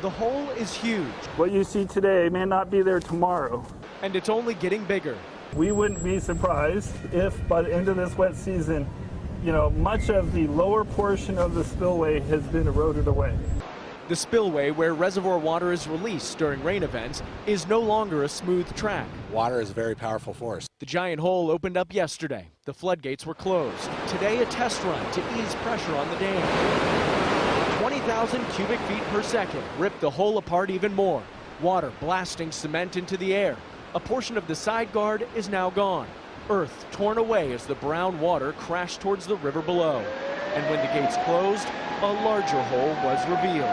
The hole is huge. What you see today may not be there tomorrow. And it's only getting bigger. We wouldn't be surprised if by the end of this wet season, much of the lower portion of the spillway has been eroded away. The spillway, where reservoir water is released during rain events, is no longer a smooth track. Water is a very powerful force. The giant hole opened up yesterday. The floodgates were closed. Today, a test run to ease pressure on the dam. 20,000 cubic feet per second ripped the hole apart even more. Water blasting cement into the air. A portion of the side guard is now gone. Earth torn away as the brown water crashed towards the river below. And when the gates closed, a larger hole was revealed.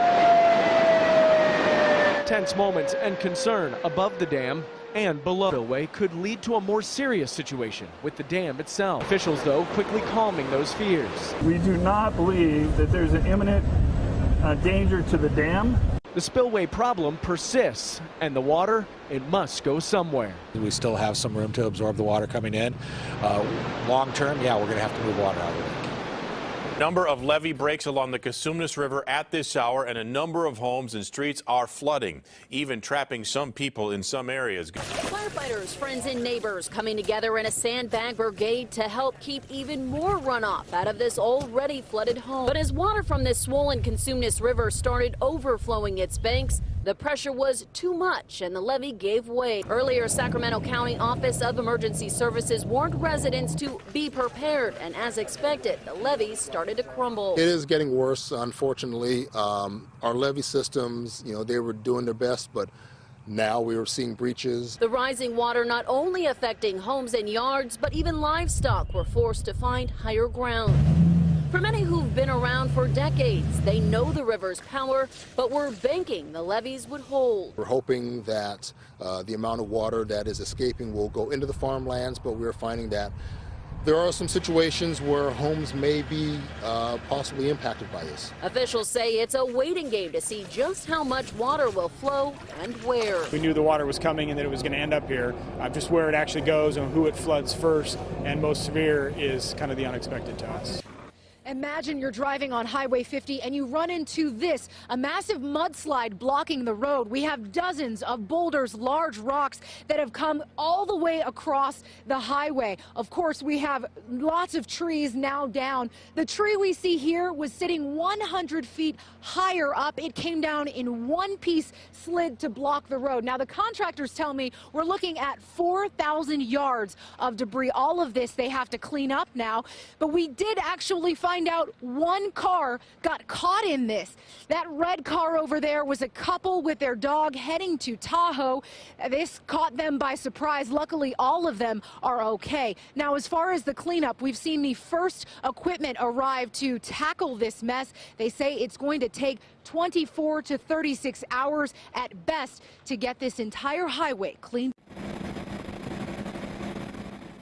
Tense moments and concern above the dam and below the spillway could lead to a more serious situation with the dam itself. Officials, though, quickly calming those fears. We do not believe that there's an imminent danger to the dam. The spillway problem persists, and the water, it must go somewhere. We still have some room to absorb the water coming in. Long term, yeah, we're going to have to move water out of the lake. Number of levee breaks along the Cosumnes River at this hour, and a number of homes and streets are flooding, even trapping some people in some areas. Firefighters, friends and neighbors coming together in a sandbag brigade to help keep even more runoff out of this already flooded home. But as water from this swollen Cosumnes River started overflowing its banks, the pressure was too much and the levee gave way. Earlier, Sacramento County Office of Emergency Services warned residents to be prepared, and as expected, the levee started to crumble. It is getting worse, unfortunately. Our levee systems, they were doing their best, but now we are seeing breaches. The rising water not only affecting homes and yards, but even livestock were forced to find higher ground. For many who've been around for decades, they know the river's power, but were banking the levees would hold. We're hoping that the amount of water that is escaping will go into the farmlands, but we're finding that there are some situations where homes may be possibly impacted by this. Officials say it's a waiting game to see just how much water will flow and where. We knew the water was coming and that it was going to end up here. Just where it actually goes and who it floods first and most severe is kind of the unexpected to us. Imagine you're driving on Highway 50 and you run into this, a massive mudslide blocking the road. We have dozens of boulders, large rocks that have come all the way across the highway. Of course, we have lots of trees now down. The tree we see here was sitting 100 feet higher up. It came down in one piece, slid to block the road. Now, the contractors tell me we're looking at 4,000 yards of debris. All of this they have to clean up now, but we did actually find out one car got caught in this. That red car over there was a couple with their dog heading to Tahoe. This caught them by surprise. Luckily, all of them are okay. Now, as far as the cleanup, we've seen the first equipment arrive to tackle this mess. They say it's going to take 24 to 36 hours at best to get this entire highway cleaned.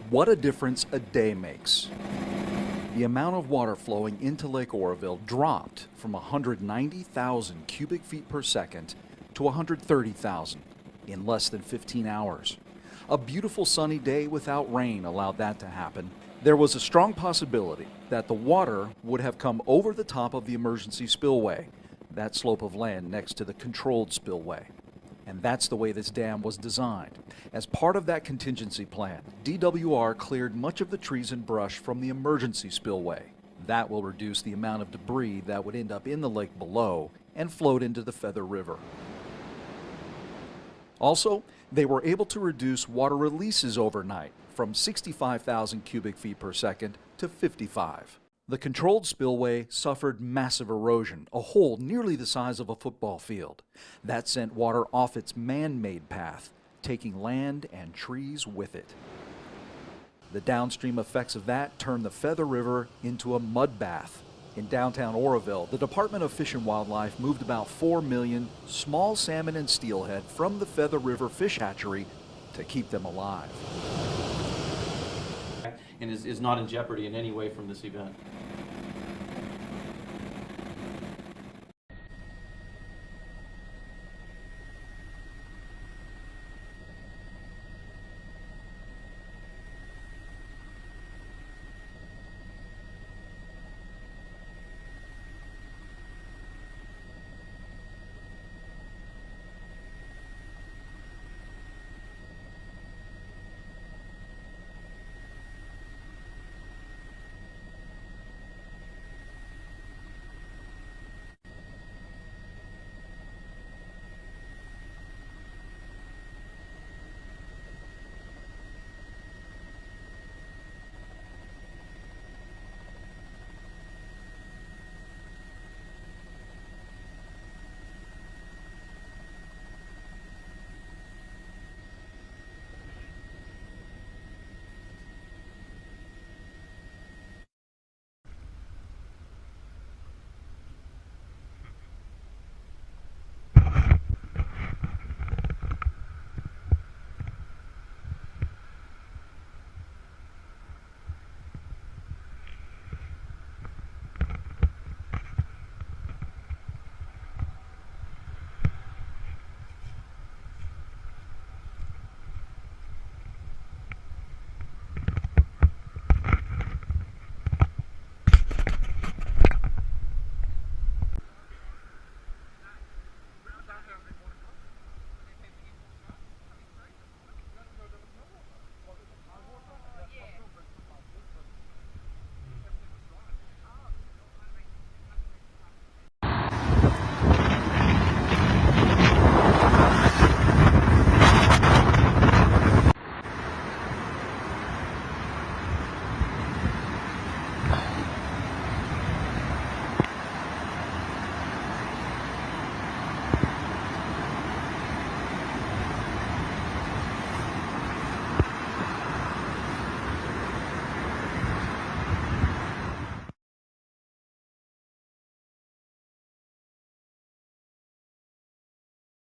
What a difference a day makes. The amount of water flowing into Lake Oroville dropped from 190,000 cubic feet per second to 130,000 in less than 15 hours. A beautiful sunny day without rain allowed that to happen. There was a strong possibility that the water would have come over the top of the emergency spillway, that slope of land next to the controlled spillway. And that's the way this dam was designed. As part of that contingency plan, DWR cleared much of the trees and brush from the emergency spillway. That will reduce the amount of debris that would end up in the lake below and float into the Feather River. Also, they were able to reduce water releases overnight from 65,000 cubic feet per second to 55. The controlled spillway suffered massive erosion, a hole nearly the size of a football field. That sent water off its man-made path, taking land and trees with it. The downstream effects of that turned the Feather River into a mud bath. In downtown Oroville, the Department of Fish and Wildlife moved about 4 million small salmon and steelhead from the Feather River fish hatchery to keep them alive. And is not in jeopardy in any way from this event.